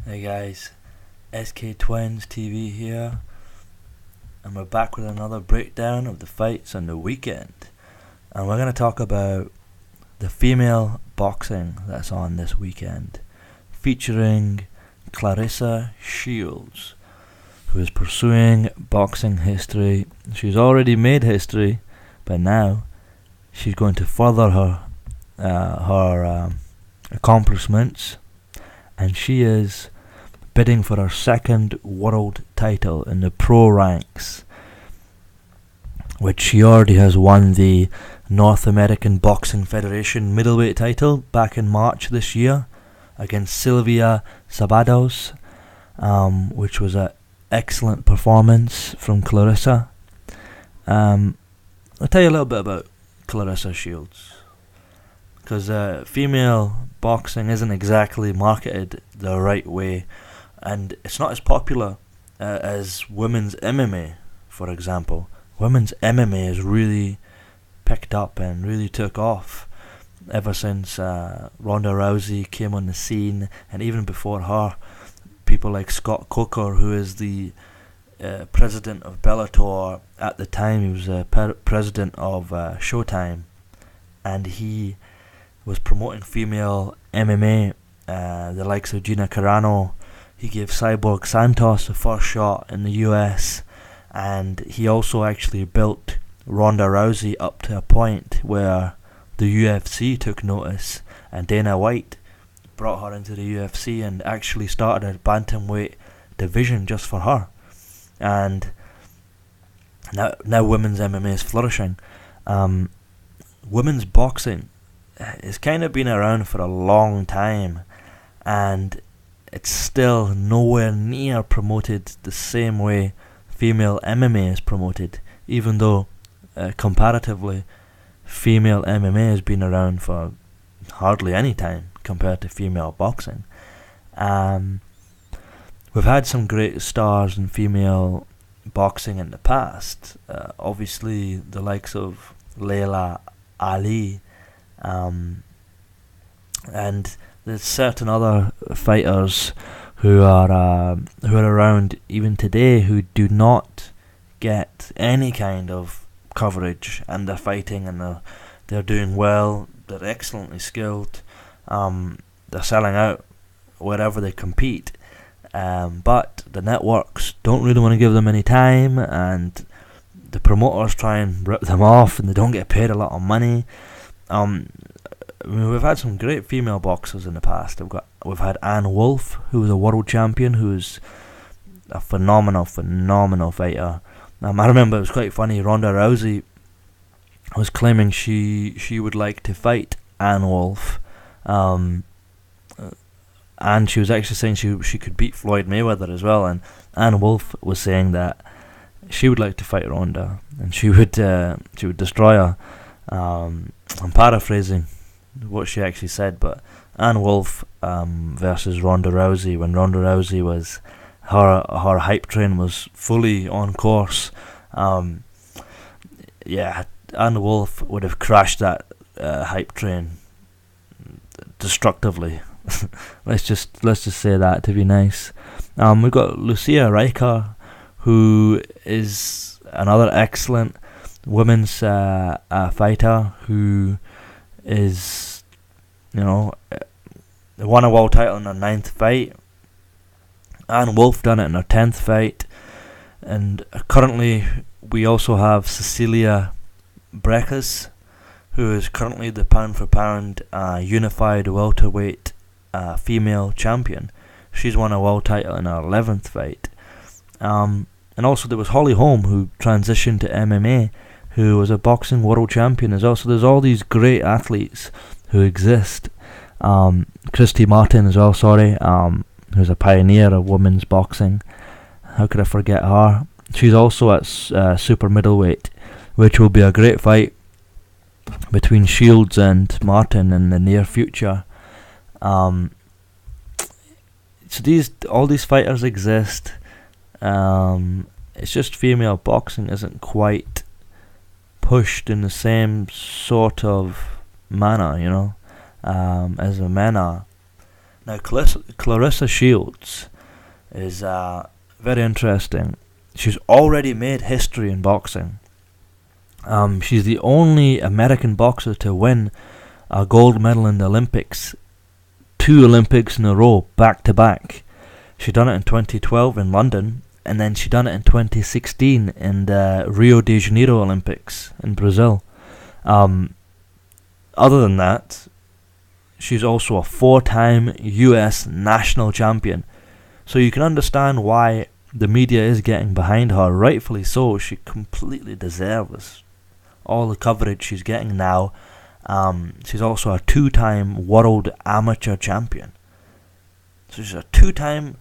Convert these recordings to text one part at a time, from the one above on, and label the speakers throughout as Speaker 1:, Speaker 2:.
Speaker 1: Hey guys, SKTWINZ TV here, and we're back with another breakdown of the fights on the weekend. And we're going to talk about the female boxing that's on this weekend, featuring Claressa Shields, who is pursuing boxing history. She's already made history, but now she's going to further her accomplishments, and she is bidding for her second world title in the pro ranks, which she already has won the North American Boxing Federation middleweight title back in March this year against Silvia Sabados, which was an excellent performance from Claressa. I'll tell you a little bit about Claressa Shields, because female boxing isn't exactly marketed the right way, and it's not as popular as women's MMA, for example. Women's MMA has really picked up and really took off ever since Ronda Rousey came on the scene, and even before her, people like Scott Coker, who is the president of Bellator at the time. He was president of Showtime, and he was promoting female MMA, the likes of Gina Carano. He gave Cyborg Santos the first shot in the US, and he also actually built Ronda Rousey up to a point where the UFC took notice, and Dana White brought her into the UFC and actually started a bantamweight division just for her. And now women's MMA is flourishing. Women's boxing has kind of been around for a long time, and it's still nowhere near promoted the same way female MMA is promoted, even though comparatively female MMA has been around for hardly any time compared to female boxing. We've had some great stars in female boxing in the past. Obviously, the likes of Layla Ali, and there's certain other fighters who are around even today who do not get any kind of coverage, and they're fighting, and they're doing well. They're excellently skilled. They're selling out wherever they compete. But the networks don't really want to give them any time, and the promoters try and rip them off, and they don't get paid a lot of money. We've had some great female boxers in the past. We've had Ann Wolfe, who was a world champion, who's a phenomenal fighter. I remember it was quite funny. Ronda Rousey was claiming she would like to fight Ann Wolfe, and she was actually saying she could beat Floyd Mayweather as well. And Ann Wolfe was saying that she would like to fight Ronda, and she would destroy her. I'm paraphrasing what she actually said, but Ann Wolfe versus Ronda Rousey, when Ronda Rousey was her hype train was fully on course. Ann Wolfe would have crashed that hype train destructively. let's just say that to be nice. We've got Lucia Riker, who is another excellent women's fighter, who is, won a world title in her 9th fight. Ann Wolfe done it in her 10th fight. And currently we also have Cecilia Brækhus, who is currently the pound for pound unified welterweight female champion. She's won a world title in her 11th fight. And also there was Holly Holm, who transitioned to MMA, who was a boxing world champion as well. So there's all these great athletes who exist. Christy Martin as well, who's a pioneer of women's boxing. How could I forget her? She's also at super middleweight, which will be a great fight between Shields and Martin in the near future. So all these fighters exist. It's just female boxing isn't quite pushed in the same sort of manner, as the men are. Now, Claressa Shields is very interesting. She's already made history in boxing. She's the only American boxer to win a gold medal in the Olympics, 2 Olympics in a row, back to back. She done it in 2012 in London, and then she done it in 2016 in the Rio de Janeiro Olympics in Brazil. Other than that, she's also a 4-time US national champion. So you can understand why the media is getting behind her, rightfully so. She completely deserves all the coverage she's getting now. She's also a 2-time world amateur champion. So she's a 2-time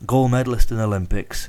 Speaker 1: gold medalist in the Olympics,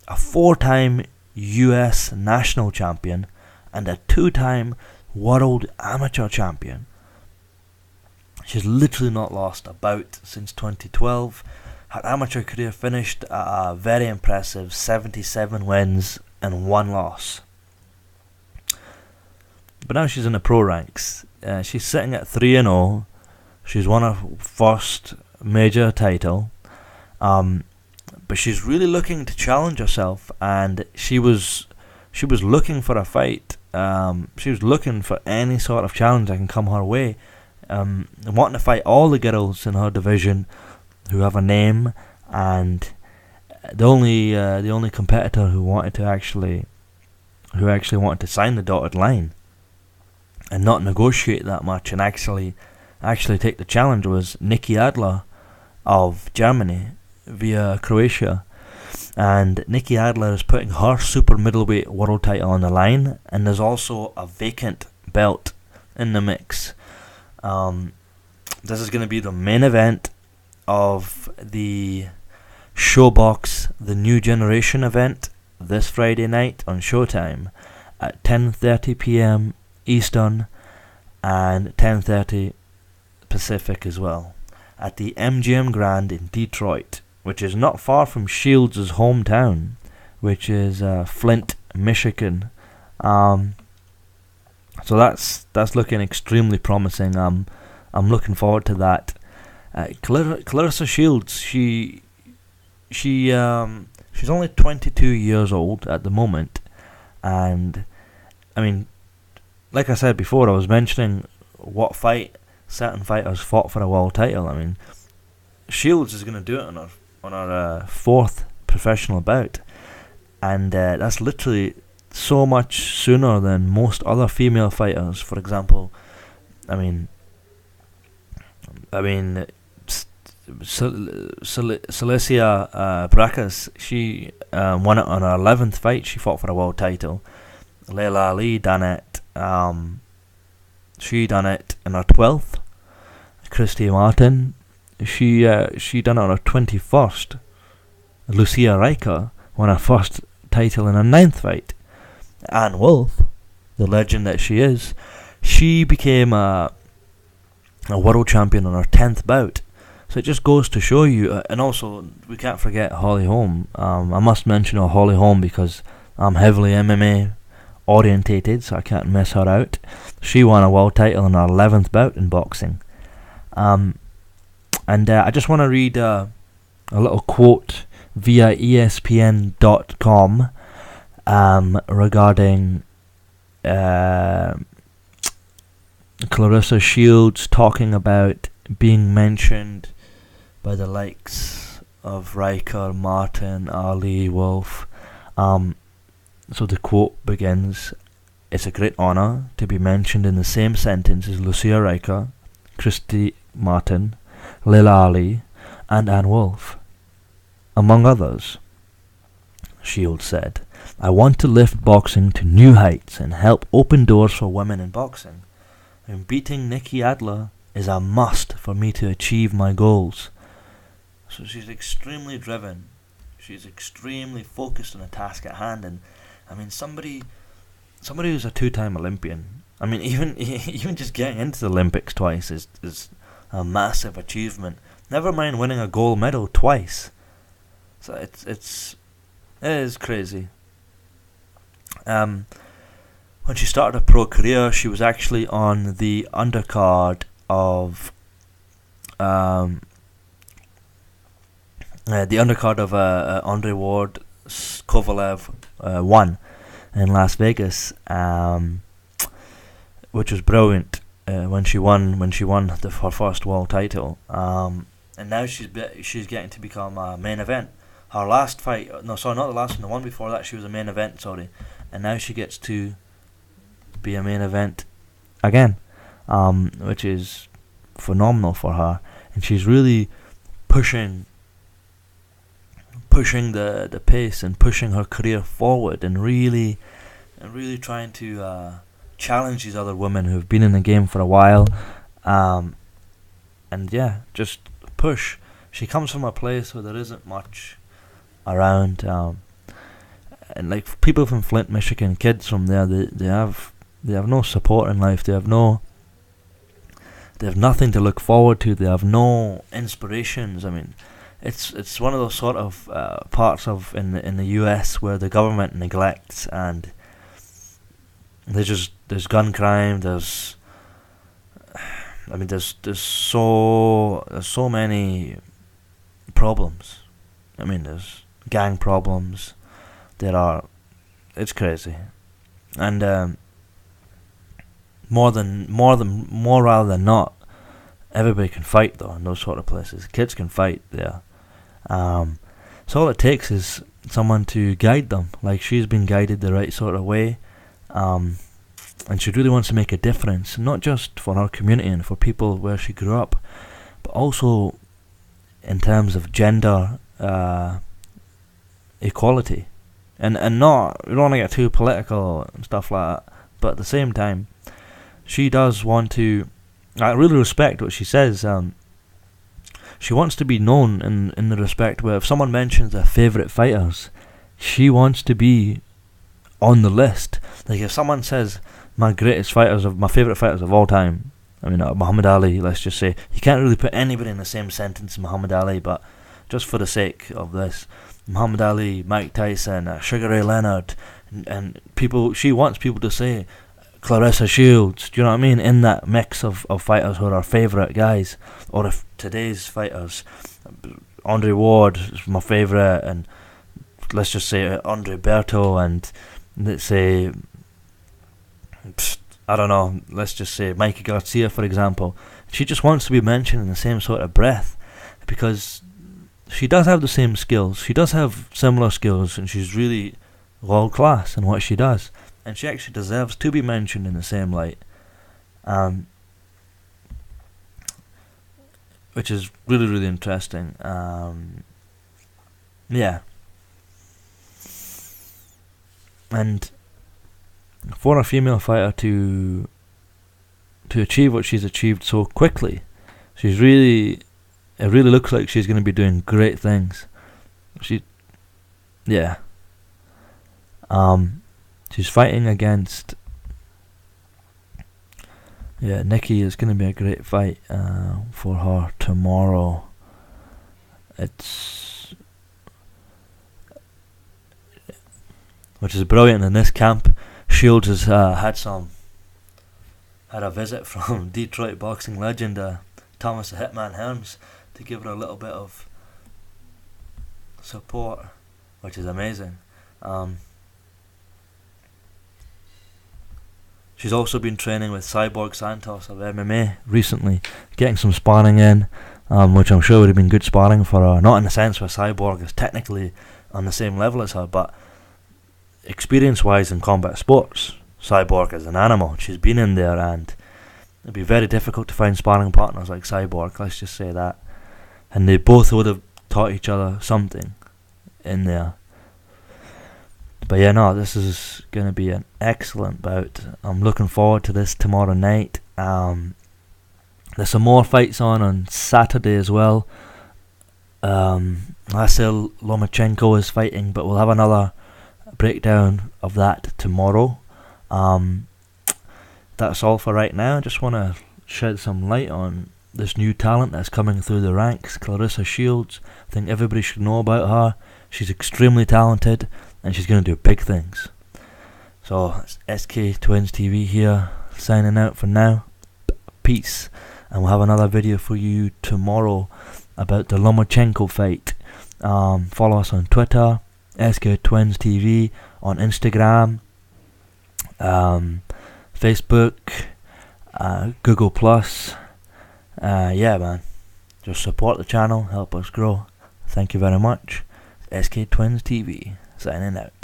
Speaker 1: a 4-time US national champion, and a 2-time world amateur champion. She's literally not lost a bout since 2012. Her amateur career finished at a very impressive 77 wins and 1 loss. But now she's in the pro ranks. She's sitting at 3-0. She's won her first major title. But she's really looking to challenge herself, and she was looking for a fight. She was looking for any sort of challenge that can come her way. Wanting to fight all the girls in her division who have a name, and the only competitor who actually wanted to sign the dotted line and not negotiate that much and actually take the challenge was Nicki Adler of Germany via Croatia. And Nicki Adler is putting her super middleweight world title on the line, and there's also a vacant belt in the mix. This is going to be the main event of the ShoBox The New Generation event this Friday night on Showtime at 10:30 p.m. Eastern and 10:30 Pacific as well, at the MGM Grand in Detroit, which is not far from Shields' hometown, which is Flint, Michigan. So that's looking extremely promising. I'm looking forward to that. Claressa Shields, she's only 22 years old at the moment, and I mean, like I said before, I was mentioning what fight certain fighters fought for a world title. I mean, Shields is going to do it on her 4th professional bout, and that's literally so much sooner than most other female fighters. For example, I mean, Celicia Brakas, she won it on her 11th fight. She fought for a world title. Layla Ali done it. She done it in her 12th. Christy Martin, she done it on her 21st. Lucia Riker won her first title in her 9th fight. Ann Wolf, the legend that she is, she became a world champion on her 10th bout. So it just goes to show you, and also we can't forget Holly Holm. I must mention Holly Holm because I'm heavily MMA orientated, so I can't miss her out. She won a world title in her 11th bout in boxing. And I just want to read a little quote via ESPN.com regarding Claressa Shields talking about being mentioned by the likes of Riker, Martin, Ali, Wolf. So the quote begins, "It's a great honour to be mentioned in the same sentence as Lucia Riker, Christy Martin, Layla Ali, and Ann Wolf, among others." Shields said, "I want to lift boxing to new heights and help open doors for women in boxing. And beating Nicki Adler is a must for me to achieve my goals." So she's extremely driven. She's extremely focused on the task at hand, and I mean, somebody who's a 2-time Olympian. I mean, even just getting into the Olympics twice is a massive achievement. Never mind winning a gold medal twice. So it is crazy. When she started her pro career, she was actually on the undercard of the undercard of Andre Ward Kovalev won in Las Vegas, which was brilliant when she won her first world title. And now she's getting to become a main event. Her last fight, no, sorry, not the last one, the one before that, she was a main event, sorry. And now she gets to be a main event again, which is phenomenal for her. And she's really pushing the pace and pushing her career forward, and really trying to challenge these other women who've been in the game for a while, and yeah, just push. She comes from a place where there isn't much around, and like people from Flint, Michigan, kids from there, they have no support in life. They have nothing to look forward to. They have no inspirations. I mean, it's one of those sort of parts of in the US where the government neglects, and there's gun crime. There's so many problems. I mean, there's gang problems. It's crazy, and more rather than not, everybody can fight though in those sort of places. Kids can fight there. So all it takes is someone to guide them, like she's been guided the right sort of way, and she really wants to make a difference, not just for her community and for people where she grew up, but also in terms of gender equality, and not, we don't want to get too political and stuff like that, but at the same time, she does want to. I really respect what she says. She wants to be known in the respect where if someone mentions their favourite fighters, she wants to be on the list. Like if someone says my favourite fighters of all time, I mean Muhammad Ali, let's just say, you can't really put anybody in the same sentence as Muhammad Ali, but just for the sake of this, Muhammad Ali, Mike Tyson, Sugar Ray Leonard, and people, she wants people to say Claressa Shields, do you know what I mean, in that mix of fighters who are our favourite guys, or if today's fighters, Andre Ward is my favourite, and let's just say Andre Berto, and let's say, I don't know, let's just say Mikey Garcia, for example. She just wants to be mentioned in the same sort of breath, because she does have the same skills, she does have similar skills, and she's really world class in what she does. And she actually deserves to be mentioned in the same light, which is really, really interesting. Yeah. And for a female fighter to achieve what she's achieved so quickly, it really looks like she's going to be doing great things. She's fighting against, Nicki. Is going to be a great fight for her tomorrow. Which is brilliant. In this camp, Shields has had a visit from Detroit boxing legend Thomas the Hitman Hearns to give her a little bit of support, which is amazing. She's also been training with Cyborg Santos of MMA recently, getting some sparring in, which I'm sure would have been good sparring for her. Not in the sense where Cyborg is technically on the same level as her, but experience-wise in combat sports, Cyborg is an animal. She's been in there, and it'd be very difficult to find sparring partners like Cyborg, let's just say that. And they both would have taught each other something in there. But yeah, no, this is going to be an excellent bout. I'm looking forward to this tomorrow night. There's some more fights on Saturday as well. Vasyl Lomachenko is fighting, but we'll have another breakdown of that tomorrow. That's all for right now. I just want to shed some light on this new talent that's coming through the ranks, Claressa Shields. I think everybody should know about her. She's extremely talented, and she's going to do big things. So, it's SKTWINZ TV here, signing out for now. Peace. And we'll have another video for you tomorrow about the Lomachenko fight. Follow us on Twitter, SKTWINZ TV, on Instagram, Facebook, Google Plus. Yeah, man. Just support the channel, help us grow. Thank you very much. SKTWINZ TV, signing out.